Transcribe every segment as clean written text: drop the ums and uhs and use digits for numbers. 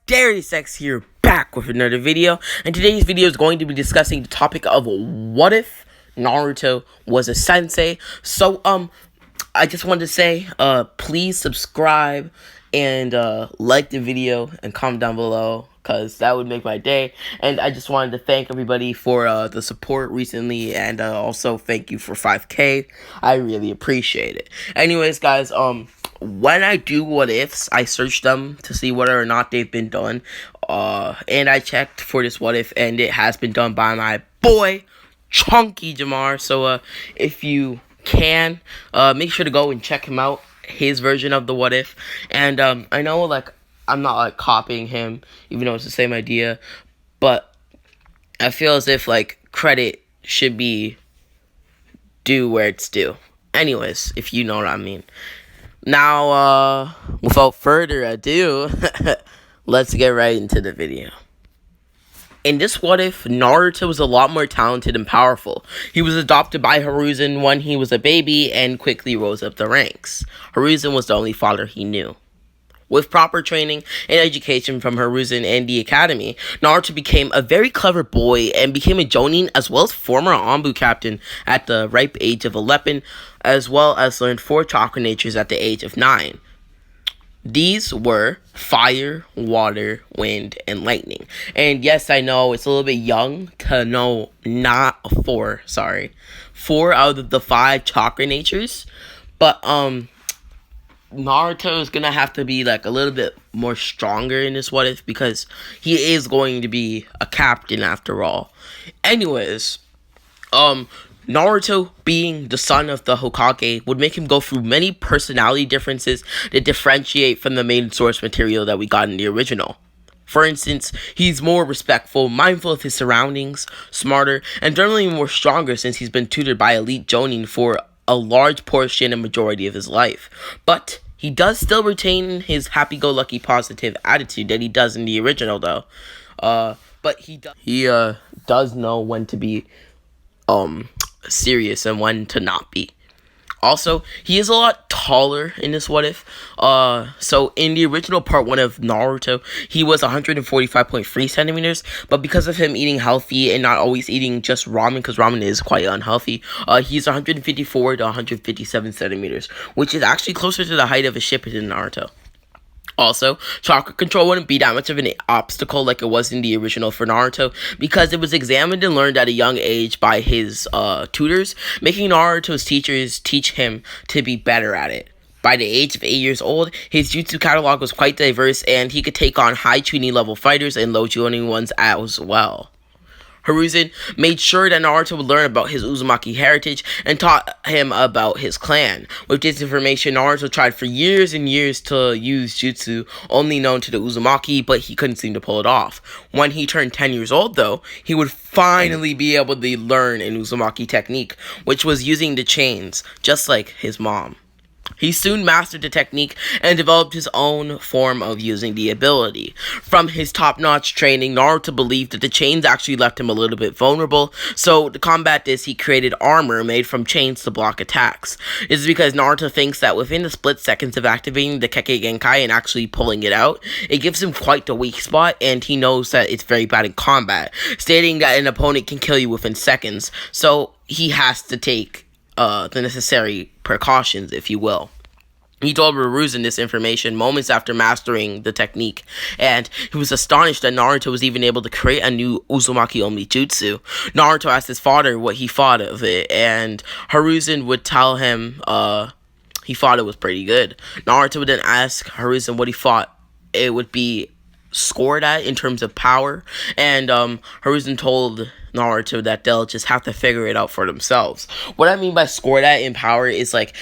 Sex here, back with another video, and today's video is going to be discussing the topic of what if Naruto was a sensei. So, I just wanted to say, please subscribe and, like the video and comment down below, because that would make my day. And I just wanted to thank everybody for, the support recently, and, also thank you for 5K. I really appreciate it. Anyways, guys, when I do what ifs, I search them to see whether or not they've been done. And I checked for this what if, and it has been done by my boy, Chunky Jamar. So, if you can, make sure to go and check him out, his version of the what if. And, I know, like, I'm not, like, copying him, even though it's the same idea, but I feel as if, like, credit should be due where it's due. Anyways, if you know what I mean. Now, without further ado, let's get right into the video. In this what if, Naruto was a lot more talented and powerful. He was adopted by Hiruzen when he was a baby and quickly rose up the ranks. Hiruzen was the only father he knew. With proper training and education from Hiruzen and the academy, Naruto became a very clever boy and became a Jonin as well as former Anbu captain at the ripe age of 11, as well as learned 4 chakra natures at the age of 9. These were fire, water, wind, and lightning. And yes, I know it's a little bit young to know not 4 out of the 5 chakra natures, but Naruto is gonna have to be like a little bit more stronger in this what if, because he is going to be a captain after all. Anyways, Naruto being the son of the Hokage would make him go through many personality differences that differentiate from the main source material that we got in the original. For instance, he's more respectful, mindful of his surroundings, smarter, and generally more stronger since he's been tutored by elite Jonin for a large portion and majority of his life. But he does still retain his happy-go-lucky positive attitude that he does in the original, though. But he does know when to be serious and when to not be. Also, he is a lot taller in this what if. So in the original part 1 of Naruto, he was 145.3 centimeters, but because of him eating healthy and not always eating just ramen, because ramen is quite unhealthy, he's 154 to 157 centimeters, which is actually closer to the height of a Shippuden in Naruto. Also, chakra control wouldn't be that much of an obstacle like it was in the original for Naruto, because it was examined and learned at a young age by his tutors, making Naruto's teachers teach him to be better at it. By the age of 8 years old, his jutsu catalog was quite diverse, and he could take on high Chunin level fighters and low Chunin ones as well. Hiruzen made sure that Naruto would learn about his Uzumaki heritage and taught him about his clan. With this information, Naruto tried for years and years to use jutsu only known to the Uzumaki, but he couldn't seem to pull it off. When he turned 10 years old, though, he would finally be able to learn an Uzumaki technique, which was using the chains, just like his mom. He soon mastered the technique and developed his own form of using the ability. From his top-notch training, Naruto believed that the chains actually left him a little bit vulnerable, so to combat this, he created armor made from chains to block attacks. This is because Naruto thinks that within the split seconds of activating the Kekkei Genkai and actually pulling it out, it gives him quite the weak spot, and he knows that it's very bad in combat, stating that an opponent can kill you within seconds, so he has to take the necessary precautions, if you will. He told Hiruzen this information moments after mastering the technique, and he was astonished that Naruto was even able to create a new Uzumaki Only Jutsu. Naruto asked his father what he thought of it, and Hiruzen would tell him he thought it was pretty good. Naruto would then ask Hiruzen what he thought it would be scored at in terms of power, and Hiruzen told Naruto that they'll just have to figure it out for themselves. What I mean by scored at in power is like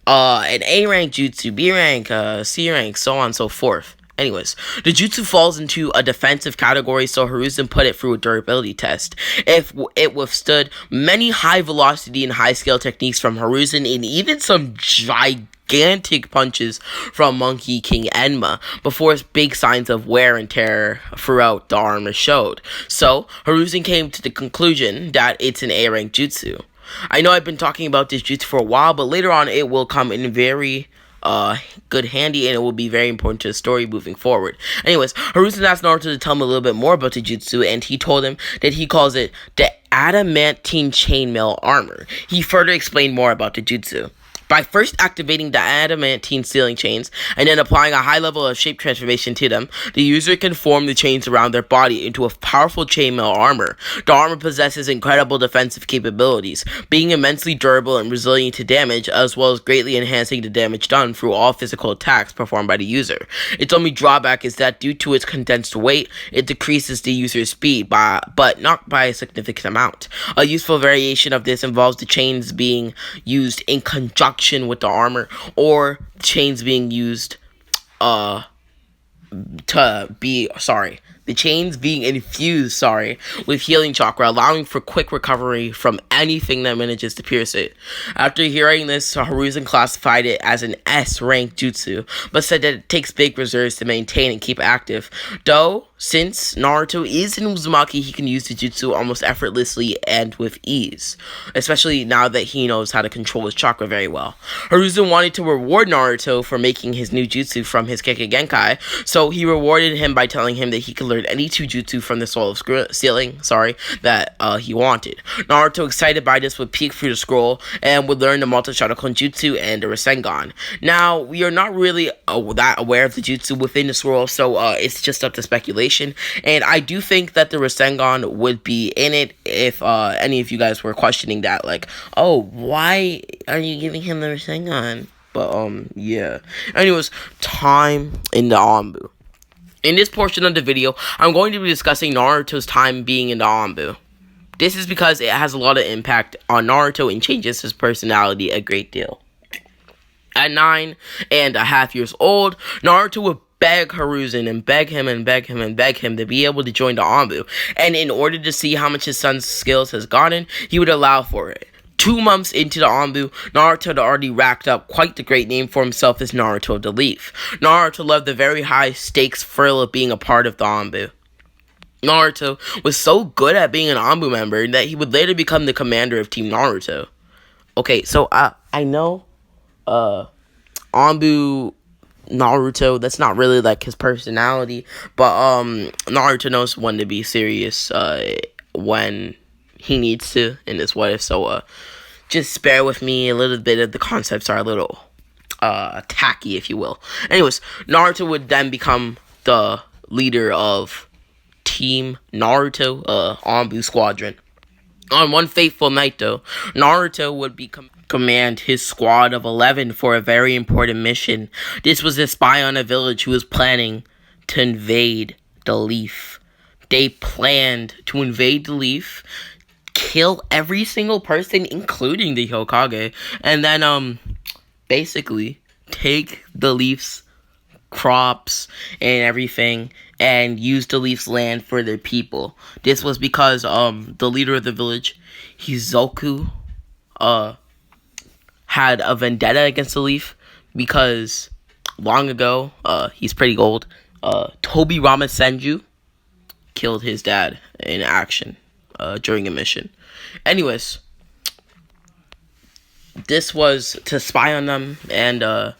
an A rank jutsu, B rank, C rank, so on and so forth. Anyways, the jutsu falls into a defensive category, so Hiruzen put it through a durability test. If it withstood many high velocity and high scale techniques from Hiruzen, and even some gigantic punches from Monkey King Enma, before big signs of wear and tear throughout the armor showed. So, Hiruzen came to the conclusion that it's an A rank jutsu. I know I've been talking about this jutsu for a while, but later on it will come in very good handy, and it will be very important to the story moving forward. Anyways, Hiruzen asked Naruto to tell him a little bit more about the jutsu, and he told him that he calls it the adamantine chainmail armor. He further explained more about the jutsu. By first activating the adamantine sealing chains and then applying a high level of shape transformation to them, the user can form the chains around their body into a powerful chainmail armor. The armor possesses incredible defensive capabilities, being immensely durable and resilient to damage, as well as greatly enhancing the damage done through all physical attacks performed by the user. Its only drawback is that due to its condensed weight, it decreases the user's speed, but not by a significant amount. A useful variation of this involves the chains being used in conjunction with the armor, or chains being used the chains being infused, with healing chakra, allowing for quick recovery from anything that manages to pierce it. After hearing this, Hiruzen classified it as an S-rank jutsu, but said that it takes big reserves to maintain and keep active. Though, since Naruto is in Uzumaki, he can use the jutsu almost effortlessly and with ease, especially now that he knows how to control his chakra very well. Hiruzen wanted to reward Naruto for making his new jutsu from his Kekkei Genkai, so he rewarded him by telling him that he could learn any two jutsu from the Soul of Sealing, that he wanted. Naruto, excited by this, would peek through the scroll and would learn the multi-Shadokan jutsu and the Rasengan. Now, we are not really that aware of the jutsu within the scroll, so it's just up to speculation. And I do think that the Rasengan would be in it if any of you guys were questioning that, like, oh, why are you giving him the Rasengan? But yeah. Anyways, time in the Anbu. In this portion of the video, I'm going to be discussing Naruto's time being in the Anbu. This is because it has a lot of impact on Naruto and changes his personality a great deal. At 9.5 years old, Naruto would beg Hiruzen and beg him to be able to join the Anbu. And in order to see how much his son's skills has gotten, he would allow for it. 2 months into the Anbu, Naruto had already racked up quite the great name for himself as Naruto of the Leaf. Naruto loved the very high stakes thrill of being a part of the Anbu. Naruto was so good at being an Anbu member that he would later become the commander of Team Naruto. Okay, so I know Anbu Naruto, that's not really like his personality, but Naruto knows when to be serious when he needs to in this what if, so just bear with me. A little bit of the concepts are a little tacky, if you will. Anyways, Naruto would then become the leader of Team Naruto Anbu Squadron. On one fateful night, though, Naruto would command his squad of 11 for a very important mission. This was to spy on a village who was planning to invade the Leaf. They planned to invade the Leaf, kill every single person, including the Hokage, and then basically take the Leaf's crops and everything and use the Leaf's land for their people. This was because the leader of the village, Hizoku, had a vendetta against the Leaf because long ago, he's pretty old, Tobi Ramasenju killed his dad in action during a mission. Anyways, this was to spy on them, and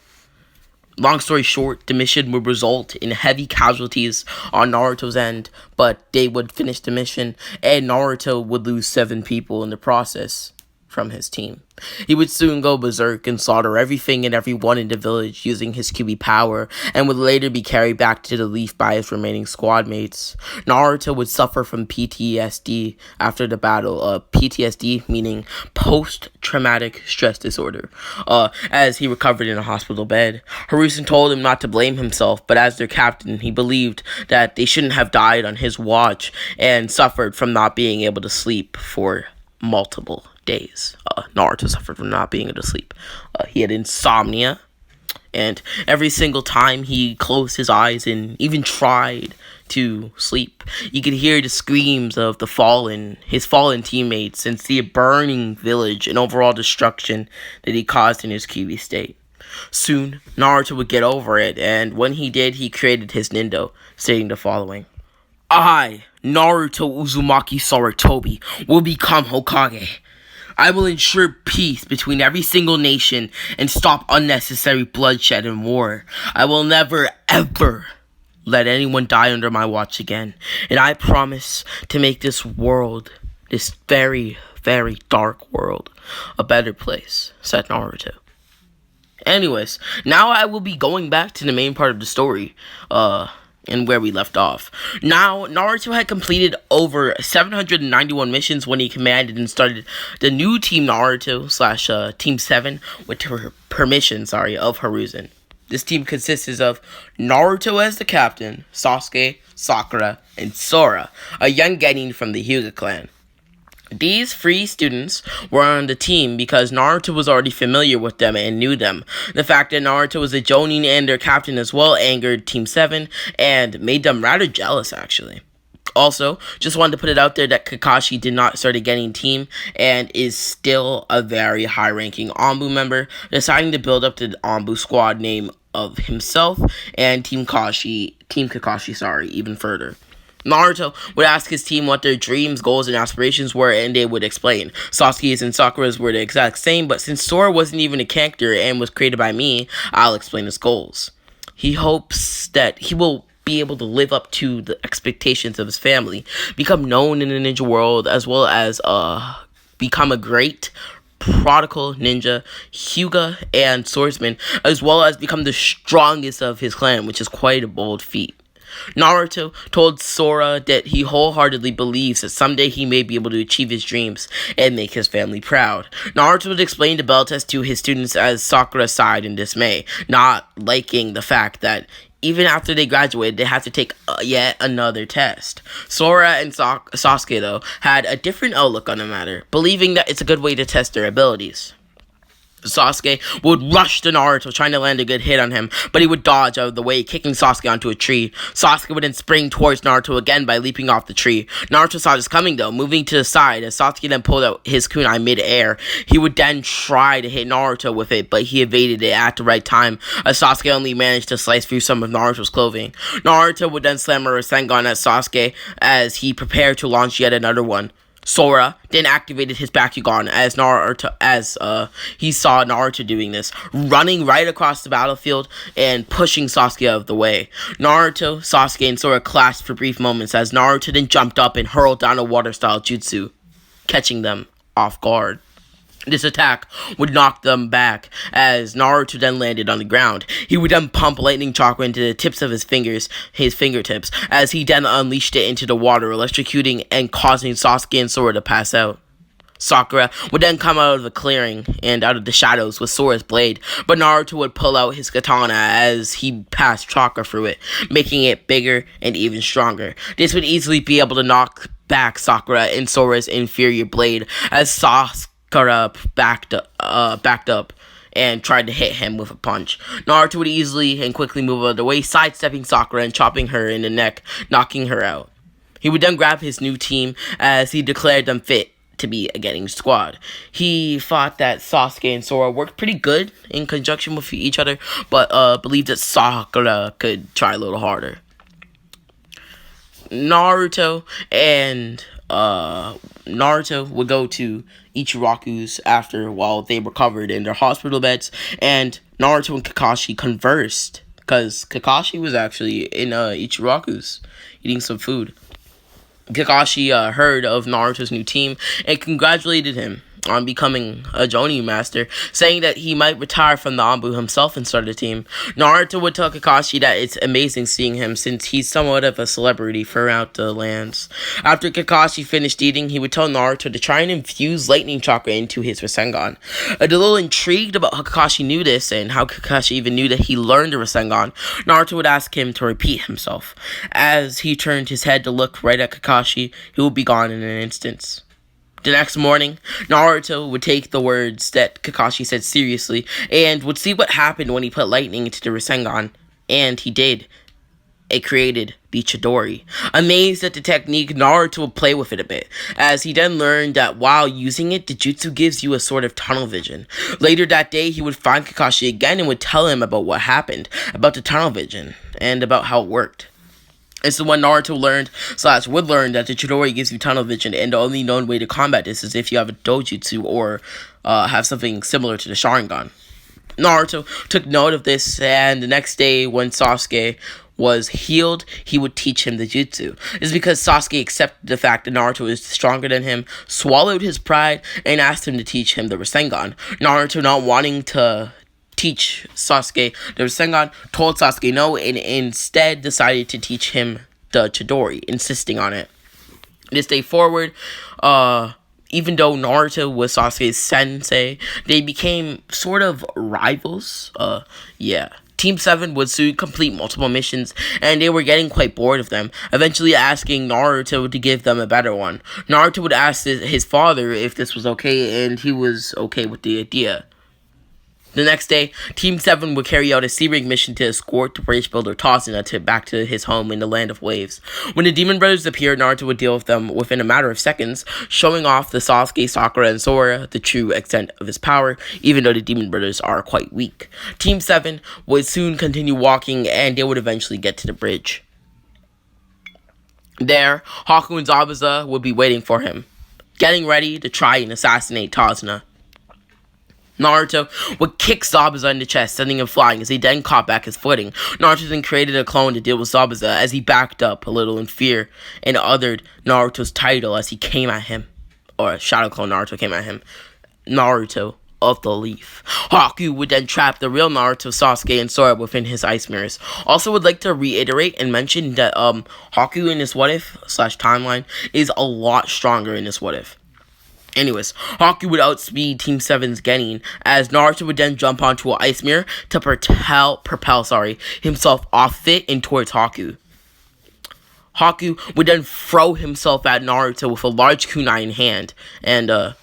long story short, the mission would result in heavy casualties on Naruto's end, but they would finish the mission, and Naruto would lose 7 people in the process from his team. He would soon go berserk and slaughter everything and everyone in the village using his Kyuubi power, and would later be carried back to the Leaf by his remaining squad mates. Naruto would suffer from PTSD after the battle. PTSD meaning post-traumatic stress disorder, as he recovered in a hospital bed. Hiruzen told him not to blame himself, but as their captain, he believed that they shouldn't have died on his watch and suffered from not being able to sleep for multiple days. Naruto suffered from not being able to sleep. He had insomnia, and every single time he closed his eyes and even tried to sleep, you could hear the screams of his fallen teammates, and see a burning village and overall destruction that he caused in his Kyuubi state. Soon, Naruto would get over it, and when he did, he created his Nindo, stating the following: I, Naruto Uzumaki Sarutobi, will become Hokage. I will ensure peace between every single nation and stop unnecessary bloodshed and war. I will never, ever let anyone die under my watch again. And I promise to make this world, this very, very dark world, a better place, said Naruto. Anyways, now I will be going back to the main part of the story, and where we left off. Now, Naruto had completed over 791 missions when he commanded and started the new Team Naruto slash Team 7 with permission, of Hiruzen. This team consists of Naruto as the captain, Sasuke, Sakura, and Sora, a young genin from the Hyuga clan. These 3 students were on the team because Naruto was already familiar with them and knew them. The fact that Naruto was a Jonin and their captain as well angered Team 7 and made them rather jealous, actually. Also, just wanted to put it out there that Kakashi did not start a Genin team and is still a very high-ranking Anbu member, deciding to build up the Anbu squad name of himself and Team Kakashi, even further. Naruto would ask his team what their dreams, goals, and aspirations were, and they would explain. Sasuke's and Sakura's were the exact same, but since Sora wasn't even a character and was created by me, I'll explain his goals. He hopes that he will be able to live up to the expectations of his family, become known in the ninja world, as well as become a great prodigal ninja, Hyuga, and swordsman, as well as become the strongest of his clan, which is quite a bold feat. Naruto told Sora that he wholeheartedly believes that someday he may be able to achieve his dreams and make his family proud. Naruto would explain the bell test to his students as Sakura sighed in dismay, not liking the fact that even after they graduated, they had to take yet another test. Sora and Sasuke, though, had a different outlook on the matter, believing that it's a good way to test their abilities. Sasuke would rush to Naruto, trying to land a good hit on him, but he would dodge out of the way, kicking Sasuke onto a tree. Sasuke would then spring towards Naruto again by leaping off the tree. Naruto saw this coming, though, moving to the side. As Sasuke then pulled out his kunai mid-air, he would then try to hit Naruto with it, but he evaded it at the right time, as Sasuke only managed to slice through some of Naruto's clothing. Naruto would then slam a Rasengan at Sasuke as he prepared to launch yet another one. Sora then activated his Bakugan as he saw Naruto doing this, running right across the battlefield and pushing Sasuke out of the way. Naruto, Sasuke, and Sora clashed for brief moments as Naruto then jumped up and hurled down a water-style jutsu, catching them off guard. This attack would knock them back as Naruto then landed on the ground. He would then pump lightning chakra into the tips of his fingertips, as he then unleashed it into the water, electrocuting and causing Sasuke and Sora to pass out. Sakura would then come out of the clearing and out of the shadows with Sora's blade, but Naruto would pull out his katana as he passed chakra through it, making it bigger and even stronger. This would easily be able to knock back Sakura and Sora's inferior blade as Sakura backed up and tried to hit him with a punch. Naruto would easily and quickly move out of the way, sidestepping Sakura and chopping her in the neck, knocking her out. He would then grab his new team as he declared them fit to be a Genin squad. He thought that Sasuke and Sora worked pretty good in conjunction with each other, but believed that Sakura could try a little harder. Naruto would go to Ichiraku's while they recovered in their hospital beds, and Naruto and Kakashi conversed, because Kakashi was actually in Ichiraku's eating some food. Kakashi heard of Naruto's new team and congratulated him on becoming a Jonin master, saying that he might retire from the Anbu himself and start a team. Naruto would tell Kakashi that it's amazing seeing him since he's somewhat of a celebrity throughout the lands. After Kakashi finished eating, he would tell Naruto to try and infuse lightning chakra into his Rasengan. A little intrigued about how Kakashi knew this and how Kakashi even knew that he learned the Rasengan, Naruto would ask him to repeat himself. As he turned his head to look right at Kakashi, he would be gone in an instant. The next morning, Naruto would take the words that Kakashi said seriously and would see what happened when he put lightning into the Rasengan. And he did. It created the Chidori. Amazed at the technique, Naruto would play with it a bit, as he then learned that while using it, the jutsu gives you a sort of tunnel vision. Later that day, he would find Kakashi again and would tell him about what happened, about the tunnel vision, and about how it worked. This is when Naruto learned / would learn that the Chidori gives you tunnel vision, and the only known way to combat this is if you have a dojutsu or have something similar to the Sharingan. Naruto took note of this, and the next day when Sasuke was healed, he would teach him the jutsu. This is because Sasuke accepted the fact that Naruto is stronger than him, swallowed his pride, and asked him to teach him the Rasengan. Naruto, not wanting to teach Sasuke the Rasengan, told Sasuke no, and instead decided to teach him the Chidori, insisting on it. This day forward, even though Naruto was Sasuke's sensei, they became sort of rivals. Team 7 would soon complete multiple missions, and they were getting quite bored of them, eventually asking Naruto to give them a better one. Naruto would ask his father if this was okay, and he was okay with the idea. The next day, Team 7 would carry out a sea ring mission to escort the bridge builder Tazuna back to his home in the Land of Waves. When the Demon Brothers appeared, Naruto would deal with them within a matter of seconds, showing off the Sasuke, Sakura, and Sora the true extent of his power, even though the Demon Brothers are quite weak. Team 7 would soon continue walking, and they would eventually get to the bridge. There, Haku and Zabuza would be waiting for him, getting ready to try and assassinate Tazuna. Naruto would kick Zabuza in the chest, sending him flying as he then caught back his footing. Naruto then created a clone to deal with Zabuza as he backed up a little in fear and othered Naruto's title as he came at him. Or Shadow Clone Naruto came at him. Naruto of the Leaf. Haku would then trap the real Naruto, Sasuke, and Sora within his ice mirrors. Also would like to reiterate and mention that Haku in this what if / timeline is a lot stronger in this what if. Anyways, Haku would outspeed Team 7's Genin, as Naruto would then jump onto an ice mirror to propel himself off it and towards Haku. Haku would then throw himself at Naruto with a large kunai in hand. And to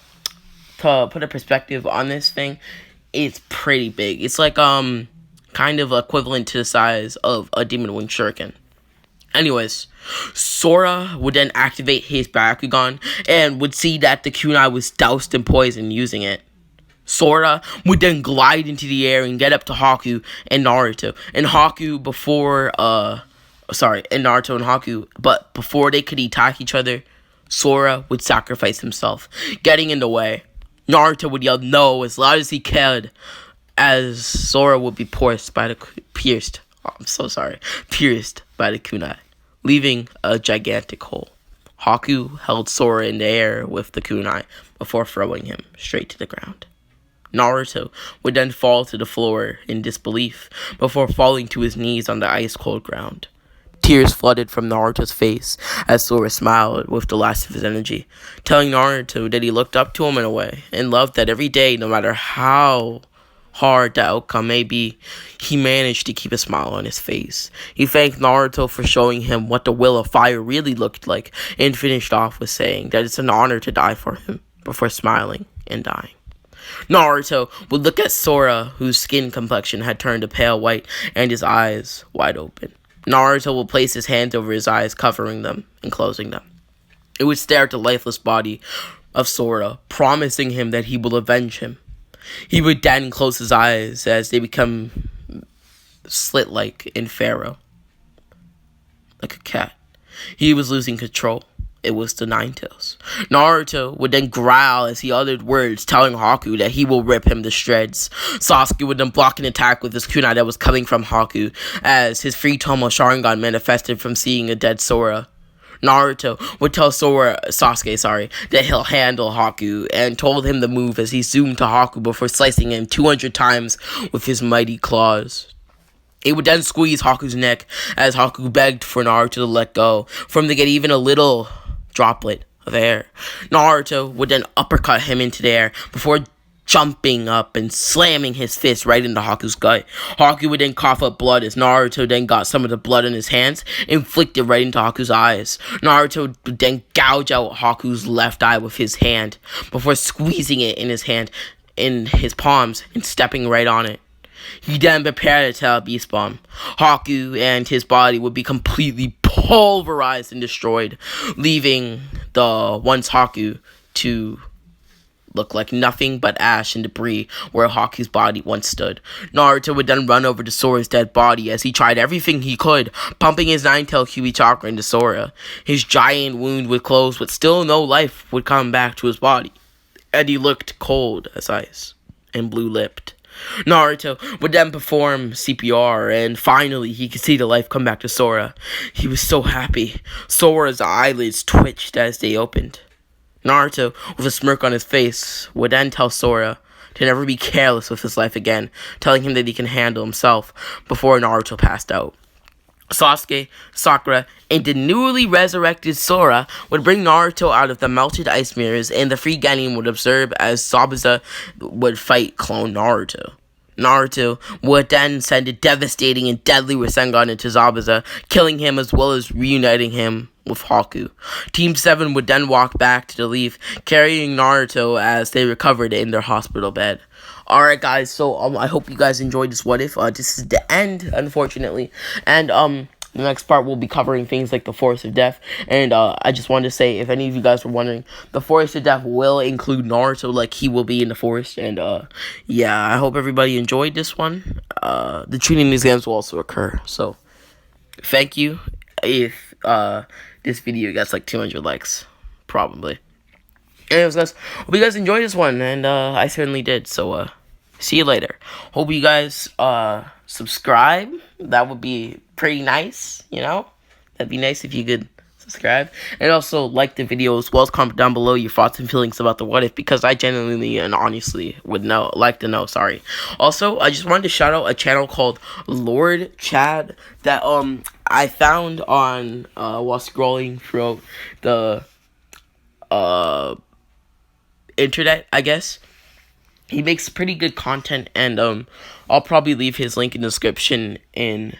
put a perspective on this thing, it's pretty big. It's like kind of equivalent to the size of a Demon Wing Shuriken. Anyways, Sora would then activate his Bakugan and would see that the kunai was doused in poison using it. Sora would then glide into the air and get up to Haku and Naruto. And Naruto and Haku, but before they could attack each other, Sora would sacrifice himself, getting in the way. Naruto would yell no as loud as he could, as Sora would be pierced by the kunai, leaving a gigantic hole. Haku held Sora in the air with the kunai before throwing him straight to the ground. Naruto would then fall to the floor in disbelief before falling to his knees on the ice-cold ground. Tears flooded from Naruto's face as Sora smiled with the last of his energy, telling Naruto that he looked up to him in a way and loved that every day, no matter how hard the outcome may be, he managed to keep a smile on his face. He thanked Naruto for showing him what the will of fire really looked like and finished off with saying that it's an honor to die for him before smiling and dying. Naruto would look at Sora, whose skin complexion had turned a pale white and his eyes wide open. Naruto will place his hands over his eyes, covering them and closing them. It would stare at the lifeless body of Sora, promising him that he will avenge him. He would then close his eyes as they become slit-like in Pharaoh, like a cat. He was losing control. It was the Ninetales. Naruto would then growl as he uttered words telling Haku that he will rip him to shreds. Sasuke would then block an attack with his kunai that was coming from Haku as his free Tomo Sharingan manifested from seeing a dead Sora. Naruto would tell Sasuke that he'll handle Haku and told him the move as he zoomed to Haku before slicing him 200 times with his mighty claws. It would then squeeze Haku's neck as Haku begged for Naruto to let go, for him to get even a little droplet of air. Naruto would then uppercut him into the air before jumping up and slamming his fist right into Haku's gut. Haku would then cough up blood as Naruto then got some of the blood in his hands and flicked it right into Haku's eyes. Naruto would then gouge out Haku's left eye with his hand before squeezing it in his palms and stepping right on it. He then prepared to tell Beast Bomb. Haku and his body would be completely pulverized and destroyed, leaving the once Haku to looked like nothing but ash and debris where Haku's body once stood. Naruto would then run over to Sora's dead body as he tried everything he could, pumping his nine-tailed Kyuubi chakra into Sora. His giant wound would close, but still no life would come back to his body, and he looked cold as ice and blue-lipped. Naruto would then perform CPR, and finally he could see the life come back to Sora. He was so happy. Sora's eyelids twitched as they opened. Naruto, with a smirk on his face, would then tell Sora to never be careless with his life again, telling him that he can handle himself before Naruto passed out. Sasuke, Sakura, and the newly resurrected Sora would bring Naruto out of the melted ice mirrors, and the Free Genin would observe as Zabuza would fight clone Naruto. Naruto would then send a devastating and deadly Rasengan into Zabuza, killing him as well as reuniting him with Haku. Team 7 would then walk back to the Leaf, carrying Naruto as they recovered in their hospital bed. Alright guys, so I hope you guys enjoyed this What If. This is the end, unfortunately. And the next part will be covering things like the Forest of Death. And I just wanted to say, if any of you guys were wondering, the Forest of Death will include Naruto, like he will be in the forest. And yeah, I hope everybody enjoyed this one. The training exams will also occur. So thank you. If this video gets like 200 likes, probably. Anyways, guys, hope you guys enjoyed this one, and I certainly did. So see you later. Hope you guys subscribe. That would be pretty nice, you know? That'd be nice if you could subscribe. And also like the video, as well as comment down below your thoughts and feelings about the What If, because I genuinely and honestly would like to know. Sorry. Also, I just wanted to shout out a channel called Lord Chad that I found on while scrolling throughout the internet, I guess. He makes pretty good content, and I'll probably leave his link in the description in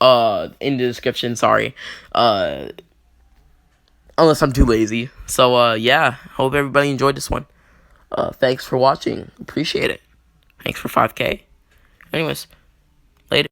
the description, sorry. Unless I'm too lazy. So yeah, hope everybody enjoyed this one. Thanks for watching. Appreciate it. Thanks for 5K. Anyways, later.